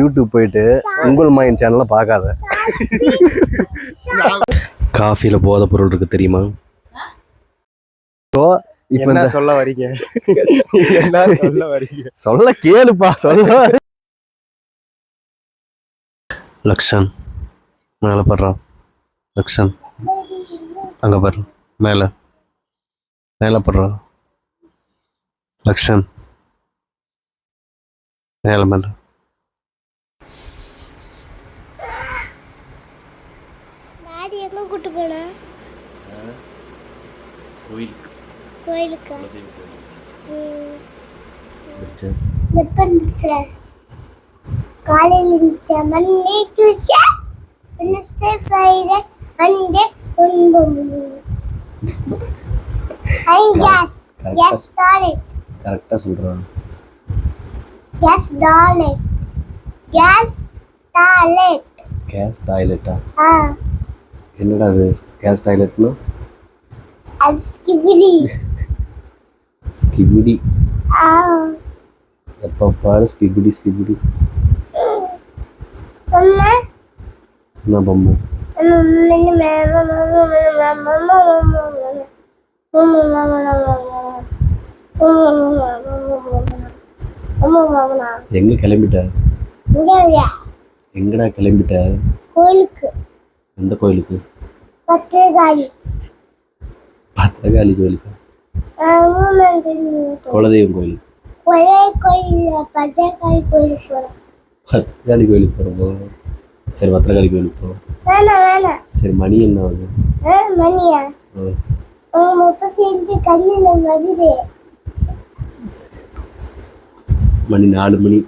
YouTube போயிட்டு உங்கள் mind சேனலை பார்க்காத. காஃபியில் போதை பொருள் இருக்கு தெரியுமா? இப்போ என்ன சொல்ல வரீங்க? என்ன சொல்ல வரீங்க? சொல்ல கேளுப்பா, சொல்ல. லக்ஷன் மேலே படுறான். லக்ஷன் அங்கே பாரு, மேலே மேலே படுறான். லக்ஷன் மேலே மேலே. டாடி எங்க கூட்டு போனா? கோயிலுக்கு. கோயிலுக்கு. எப்ப இருந்துச்சு? காலையில் இருந்துச்சு. Monday, Tuesday, Wednesday, Friday, Monday, gas gas toilet. கரெக்டாக சொல்கிறான். Gas toilet. Gas toilet. Gas டாய்லெட்டா? ஆ, என்னடா அது கேஸ் டாய்லெட்னா? அது ஸ்கிபிடி. ஸ்கிபிடி. ஆ, எப்போ பாரு ஸ்கிபிடி ஸ்கிபிடி. அம்மா என்ன பொம்மை? எங்க கிளம்பிட்ட? எங்கடா கிளம்பிட்ட? கோயிலுக்கு. எந்த கோயிலுக்கு? பத்திரகாளி. பத்திரகாளி கோயிலுக்கு? குலதெய்வம் கோயிலுக்கு? ஒரே கோயில் பத்திரகாளி கோயிலுக்கு போறோம். பத்திரகாளி கோயிலுக்கு போகிறோம். சரி, பத்திரகாளி கோயிலுக்கு போகிறோம். வேணாம் வேணாம். சரி, மணி என்ன ஆகுது? மணியா? 35 கண்ணில் மதுரை. மணி 4 மணி.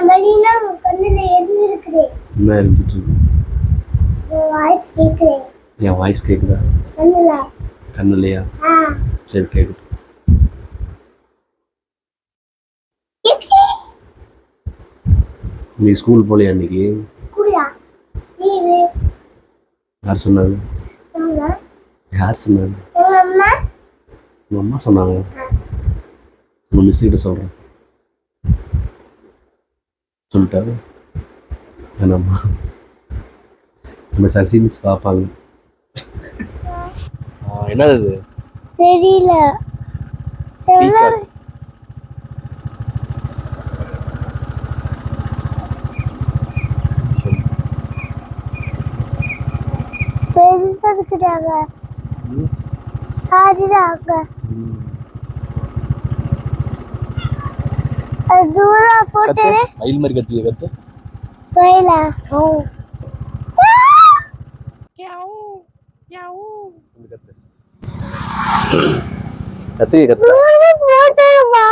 மணினா கண்ணில் எரிஞ்சு இருக்குது. என்ன இருந்துட்டு இருக்கு? வாய்ஸ் கேட்குறேன். என் வாய்ஸ் கேட்குதா? கண்ணில். கண்ணுலையா? ஆ, சரி, கேட்குது. நீ ஸ்கூல் போகலையா அன்னைக்கு? ஸ்கூலா? லீவு. யார் சொன்னாங்க? ஆமா. யார் சொன்னாங்க? எங்க அம்மா. உங்கள் அம்மா சொன்னாங்க. உங்கள் மிஸ் கிட்ட சொல்கிறேன். சொல்லிட்டா? என்னம்மா நம்ம சசி மிஸ் பார்ப்பாங்க. என்னது இது? தெரியல. பெருசா இருக்குதாங்க. அதுதாங்க. அது தூரம் போட்டு மயில் மாதிரி கத்துவே கத்து. போயில. கத்து கத்து கத்து. போட்டுமா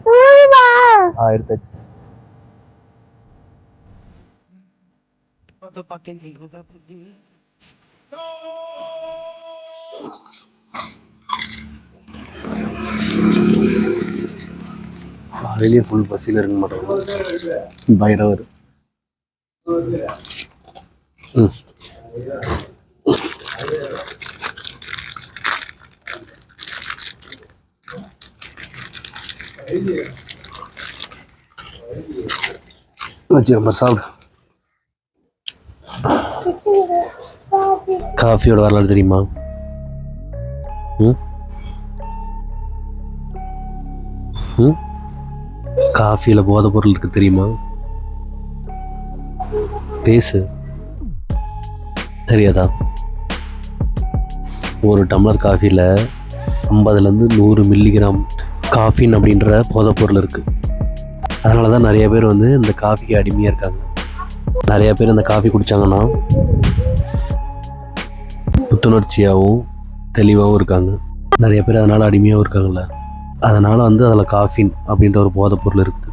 போடுமா. எடுத்தாச்சு. காலையிலேயே ஃபுல் பஸ்ஸில் இருக்க மாட்டோம். பயிரம் வரும். வச்சு நம்பர் சாப்பிடு. காஃபியோட வரலாறு தெரியுமா? காஃபியில் போதை பொருள் இருக்கு தெரியுமா? பேசு. தெரியாதா? ஒரு டம்ளர் காஃபியில் 50லேருந்து 100 மில்லிகிராம் காஃபின் அப்படின்ற போதை பொருள் இருக்குது. அதனால தான் நிறைய பேர் வந்து இந்த காஃபிக்கு அடிமையாக இருக்காங்க. நிறைய பேர் இந்த காஃபி குடித்தாங்கன்னா புத்துணர்ச்சியாகவும் தெளிவாகவும் இருக்காங்க. நிறைய பேர் அதனால் அடிமையாகவும் இருக்காங்கள்ல. அதனால் வந்து அதில் காஃபின் அப்படின்ற ஒரு போதைப் பொருள் இருக்குது.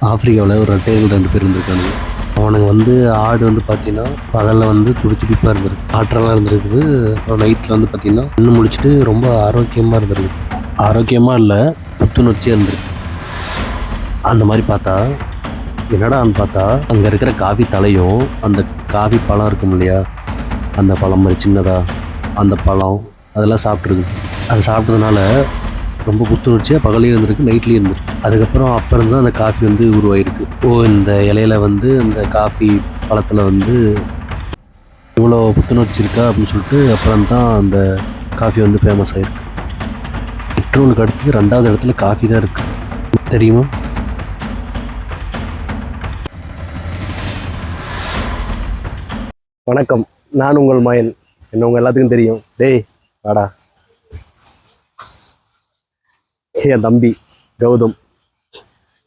ஆப்பிரிக்காவில் ஒரு ரெட்டைகள் 2 பேர் இருந்திருக்காங்க. அவனுங்க வந்து ஆடு வந்து பார்த்திங்கன்னா பகலில் வந்து துடிப்பாக இருந்திருக்கு, ஆற்றலாக இருந்திருக்குது. அப்புறம் நைட்டில் வந்து பார்த்திங்கன்னா இன்னும் முடிச்சுட்டு ரொம்ப ஆரோக்கியமாக இருந்திருக்கு. ஆரோக்கியமாக இல்லை, புத்துணர்ச்சியாக இருந்திருக்கு. அந்த மாதிரி பார்த்தா என்னடான்னு பார்த்தா அங்கே இருக்கிற காஃபி தலையும் அந்த காஃபி பழம் இருக்கும் இல்லையா, அந்த பழம் மாதிரி சின்னதாக அந்த பழம் அதெல்லாம் சாப்பிட்ருக்கு. அது சாப்பிட்டதுனால ரொம்ப புத்துணர்ச்சியாக பகலையும் இருந்திருக்கு, நைட்லேயும் இருந்திருக்கு. அதுக்கப்புறம் அப்புறம் தான் அந்த காஃபி வந்து உருவாயிருக்கு. இந்த இலையில வந்து அந்த காஃபி பழத்தில் வந்து இவ்வளோ புத்துணர்ச்சி இருக்கா அப்படின்னு சொல்லிட்டு அப்புறம் தான் அந்த காஃபி வந்து ஃபேமஸ் ஆகிருக்கு. பெட்ரோலுக்கு அடுத்தது 2வது இடத்துல காஃபி தான் இருக்குது, தெரியுமா? வணக்கம், நான் உங்கள் மயன். என்ன உங்கள் எல்லாத்துக்கும் தெரியும். டேய் வாடா. என் தம்பி கௌதம்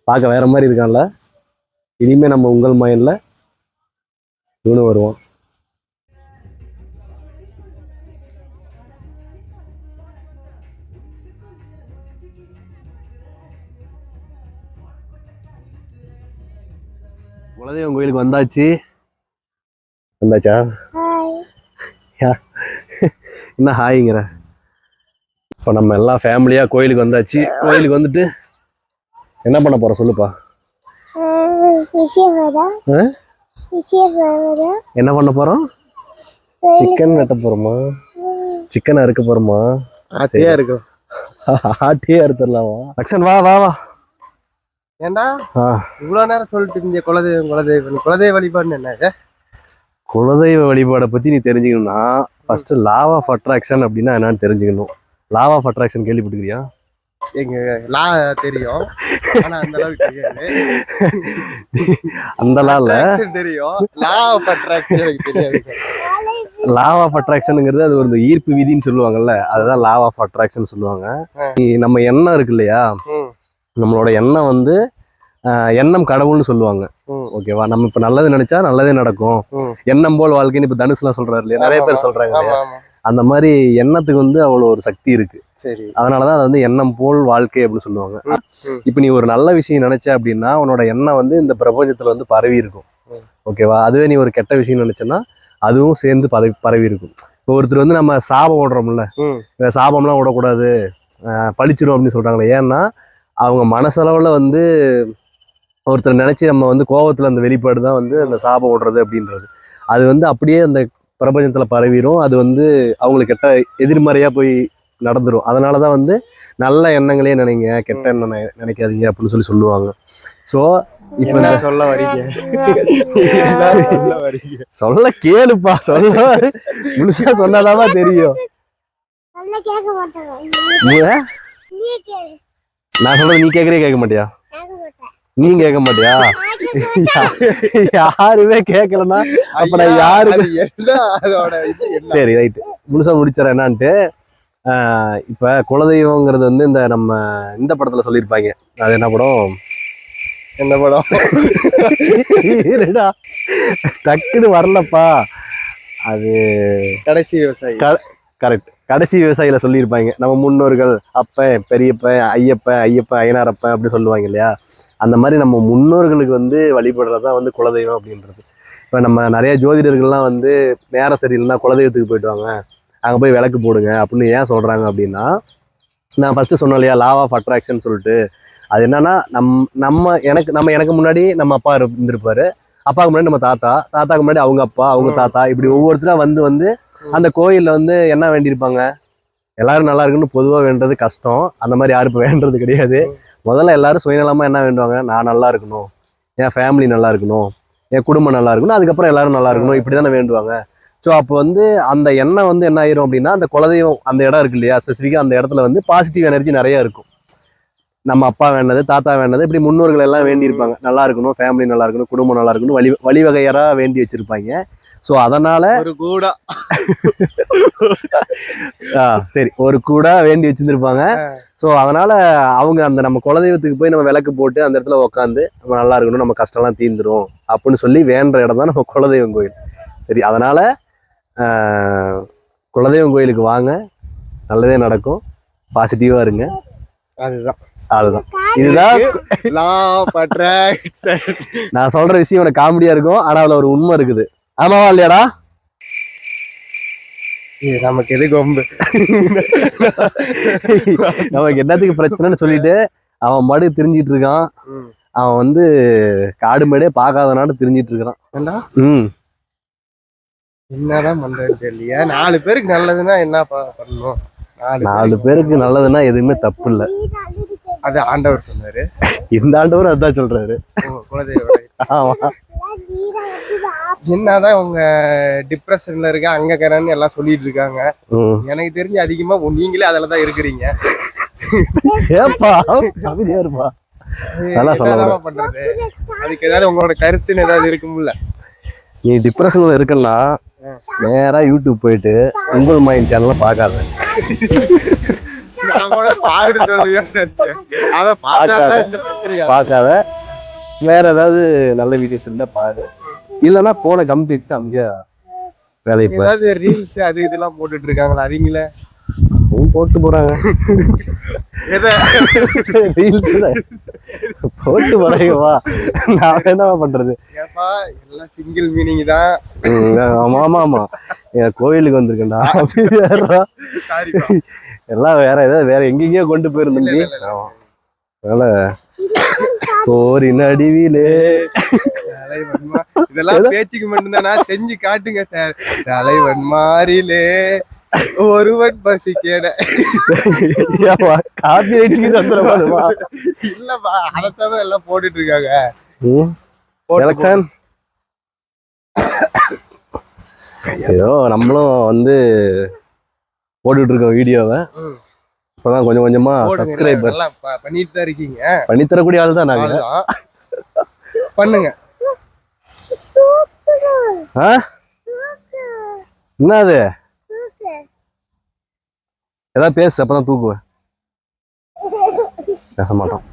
பார்க்க வேற மாதிரி இருக்கான்ல. இனிமேல் நம்ம உங்கள் மயனில் இவனு வருவான். குலதெய்வம் கோயிலுக்கு வந்தாச்சா? என்ன ஹாய்ங்கிற? இப்போ நம்ம எல்லாம் ஃபேமிலியாக கோயிலுக்கு வந்தாச்சு. கோயிலுக்கு வந்துட்டு என்ன பண்ண போகிறோம் சொல்லுப்பா. என்ன பண்ண போகிறோம்? சிக்கன் வெட்ட போகிறோமா? சிக்கனை அறுக்க போகிறோமா? ஆட்டையா இருக்கும். ஆட்டையே அறுத்துடலாமா? அக்ஷன் வா வா வா. ஏண்டா இவ்வளவு நேரம் சொல்லிட்டு இருந்தீங்க குலதெய்வ வழிபாடுன்னு என்ன? குலதெய்வ வழிபாடை பற்றி நீ தெரிஞ்சுக்கணும்னா ஃபர்ஸ்ட் லா ஆஃப் அட்ராக்ஷன் அப்படின்னா என்னன்னு தெரிஞ்சுக்கணும். லா ஆஃப் அட்ராக்ஷன் கேள்விப்பட்டுக்கிறியா? எங்க லா தெரியும், ஆனா அந்த அளவுக்கு தெரியாது. அந்த லா இல்ல, தெரியும். லா ஆஃப் அட்ராக்ஷன் எனக்கு தெரியாது. லா ஆஃப் அட்ராக்ஷனுங்கிறது அது ஒரு ஈர்ப்பு விதின்னு சொல்லுவாங்கல்ல, அதுதான் லா ஆஃப் அட்ராக்ஷன் சொல்லுவாங்க. நம்ம எண்ணம் இருக்கு இல்லையா, நம்மளோட எண்ணம் வந்து எண்ணம் கடவுள்னு சொல்லுவாங்க. ஓகேவா? நம்ம இப்ப நல்லது நினைச்சா நல்லதே நடக்கும். எண்ணம் போல் வாழ்க்கைன்னு இப்ப தனுஷ்லாம் சொல்றாரு இல்லையா, நிறைய பேர் சொல்றாங்க இல்லையா. அந்த மாதிரி எண்ணத்துக்கு வந்து அவ்வளவு ஒரு சக்தி இருக்கு. அதனாலதான் அதை வந்து எண்ணம் போல் வாழ்க்கை அப்படின்னு சொல்லுவாங்க. இப்ப நீ ஒரு நல்ல விஷயம் நினைச்ச அப்படின்னா உன்னோட எண்ணம் வந்து இந்த பிரபஞ்சத்துல வந்து பரவி இருக்கும். ஓகேவா? அதுவே நீ ஒரு கெட்ட விஷயம் நினைச்சன்னா அதுவும் சேர்ந்து பரவி இருக்கும். இப்போ ஒருத்தர் வந்து நம்ம சாபம் ஓடுறோம்ல, சாபம்லாம் விடக்கூடாது, பழிச்சிரும் அப்படின்னு சொல்றாங்களே. ஏன்னா அவங்க மனசளவுல வந்து ஒருத்தர் நினைச்சு நம்ம வந்து கோபத்துல அந்த வெளிப்பாடு தான் வந்து அந்த சாபம் ஓடுறது அப்படின்றது. அது வந்து அப்படியே அந்த பிரபஞ்சத்துல பரவிடும். அது வந்து அவங்களுக்கு கெட்ட எதிர்மறையா போய் நடந்துரும். அதனாலதான் வந்து நல்ல எண்ணங்களே நினைங்க, கெட்ட எண்ணம் நினைக்காதீங்க அப்படின்னு சொல்லுவாங்க. ஸோ இப்ப சொல்ல வரீங்க, சொல்ல கேளுப்பா, சொல்ல முழுசா சொன்னாதாமா தெரியும். நான் சொல்றது நீ கேட்கறே கேட்க மாட்டியா? நீ கேட்க மாட்டியா? யாருமே கேட்கலன்னா அப்ப நான் யாருக்கு? சரி ரைட்டு, முழுசா முடிச்சிடறேன் என்னன்ட்டு. இப்ப குலதெய்வங்கிறது வந்து இந்த படத்துல சொல்லியிருப்பாங்க. அது என்ன படம்? டக்குன்னு வரலப்பா. அது கடைசி விவசாயி. கரெக்ட், கடைசி விவசாயில சொல்லியிருப்பாங்க. நம்ம முன்னோர்கள் அப்பன் பெரியப்பன் ஐயப்பன் ஐயனாரப்பன் அப்படி சொல்லுவாங்க இல்லையா. அந்த மாதிரி நம்ம முன்னோர்களுக்கு வந்து வழிபடுறதா வந்து குலதெய்வம் அப்படின்றது. இப்போ நம்ம நிறைய ஜோதிடர்கள்லாம் வந்து நேரம் சரியில்லைன்னா குலதெய்வத்துக்கு போயிட்டு வாங்க, அங்கே போய் விளக்கு போடுங்க அப்படின்னு ஏன் சொல்கிறாங்க அப்படின்னா, நான் ஃபஸ்ட்டு சொன்னேன் இல்லையா, லா ஆஃப் அட்ராக்ஷன் சொல்லிட்டு. அது என்னன்னா எனக்கு முன்னாடி நம்ம அப்பா இருந்திருப்பாரு, அப்பாவுக்கு முன்னாடி நம்ம தாத்தாக்கு முன்னாடி அவங்க அப்பா, அவங்க தாத்தா, இப்படி ஒவ்வொருத்தரா வந்து அந்த கோயிலில் வந்து என்ன வேண்டியிருப்பாங்க. எல்லாரும் நல்லா இருக்குன்னு பொதுவாக வேண்டது கஷ்டம். அந்த மாதிரி யாரும் இப்போ வேண்டது கிடையாது. முதல்ல எல்லாரும் சுயநலமாக என்ன வேண்டுவாங்க, நான் நல்லா இருக்கணும், என் ஃபேமிலி நல்லா இருக்கணும், என் குடும்பம் நல்லா இருக்கணும், அதுக்கப்புறம் எல்லாரும் நல்லா இருக்கணும், இப்படி தானே வேண்டுவாங்க. ஸோ அப்போ வந்து அந்த எண்ணம் வந்து என்ன ஆயிரும் அப்படின்னா, அந்த குலதெய்வம் அந்த இடம் இருக்கு இல்லையா, ஸ்பெசிஃபிக்காக அந்த இடத்துல வந்து பாசிட்டிவ் எனர்ஜி நிறைய இருக்கும். நம்ம அப்பா வேண்டது, தாத்தா வேண்டது, இப்படி முன்னோர்கள் எல்லாம் வேண்டியிருப்பாங்க. நல்லா இருக்கணும், ஃபேமிலி நல்லா இருக்கணும், குடும்பம் நல்லா இருக்கணும், வழிவகையராக வேண்டி வச்சிருப்பாங்க. ஸோ அதனால சரி ஒரு கூட வேண்டி வச்சிருந்திருப்பாங்க. ஸோ அதனால அவங்க அந்த நம்ம குலதெய்வத்துக்கு போய் நம்ம விளக்கு போட்டு அந்த இடத்துல உட்காந்து நம்ம நல்லா இருக்கணும், நம்ம கஷ்டம்லாம் தீர்ந்துரும் அப்படின்னு சொல்லி வேண்ட இடம் தான் நம்ம குலதெய்வம் கோயில். சரி, அதனால குலதெய்வம் கோயிலுக்கு வாங்க, நல்லதே நடக்கும், பாசிட்டிவா இருங்க. அதுதான் இதுதான் நான் சொல்ற விஷயம் உனக்கு காமெடியா இருக்கும், ஆனா அதுல ஒரு உண்மை இருக்குது. ஆமாவா இல்லையாடா? நமக்கு எது கொம்பு, நமக்கு என்னத்துக்கு பிரச்சனைன்னு சொல்லிட்டு அவன் மடு திரிஞ்சிட்டு இருக்கான். அவன் வந்து காடு மேடே பார்க்காதனால திரிஞ்சிட்டு இருக்கிறான். என்னதான் பண்றேன்னு தெரியலையா. 4 பேருக்கு நல்லதுன்னா என்ன பண்ணணும்? 4 பேருக்கு நல்லதுன்னா எதுவுமே தப்பு இல்லை. அது ஆண்டவர் சொன்னாரு. இந்த ஆண்டவரும் அதான் சொல்றாரு. குலதெய்வ ஆமா. என்னதான் அவங்க டிப்ரெஷன்ல இருக்க அங்க கரன்னு எல்லாம் சொல்லிட்டு இருக்காங்க. எனக்கு தெரிஞ்சு அதிகமா நீங்களே அதுலதான் இருக்கிறீங்க. ஏப்பா அமைதியா இருப்பா. நல்லா சொல்லலாம் பண்றது. அதுக்கு ஏதாவது உங்களோட கருத்துன்னு ஏதாவது இருக்கும்ல? நீ டிப்ரெஷன்ல இருக்கன்னா நேரா யூடியூப் போயிட்டு உங்கள் மைண்ட் சேனல்ல பார்க்காத. பார்க்காத. வேற ஏதாவது நல்ல வீடியோஸ் இருந்தா பாரு. இல்லைன்னா போன கம்ப்ளீட் அங்கே வேலையை ஏதாவது ரீல்ஸ் அது இதெல்லாம் போட்டுட்டு இருக்காங்களா? அவங்கள போட்டு போறாங்க. ரீல்ஸ் போட்டு போறாங்கப்பா. நான் என்னவா பண்றது? ஏப்பா எல்லாம் சிங்கிள் மீனிங் தான். ஆமா ஆமா ஆமா. என் கோயிலுக்கு வந்திருக்கேன்டா. எல்லாம் வேற ஏதாவது வேற எங்கெங்கயோ கொண்டு போயிருந்தீங்க. அதனால போரின் அடிவிலே இதெல்லாம் பேச்சுக்கு மட்டும்தானா? செஞ்சு காட்டுங்க சார். தலைவன் மாறிலே ஒருவன் பசி கேட காப்பி இல்லப்பா, அதத்தான் எல்லாம் போட்டுட்டு இருக்காங்க. எலக்ஷன் ஏதோ நம்மளும் வந்து போட்டுட்டு இருக்கோம் வீடியோவை. இப்பதான் கொஞ்சம் கொஞ்சமா சப்ஸ்கிரைபர்ஸ் பண்ணிட்டு தான் இருக்கீங்க. பண்ணி தரக்கூடிய ஆள் தான் நாங்க. பண்ணுங்க. என்னது ஏதாவது பேசு, அப்பதான் தூக்குவேன். பேச மாட்டோம்.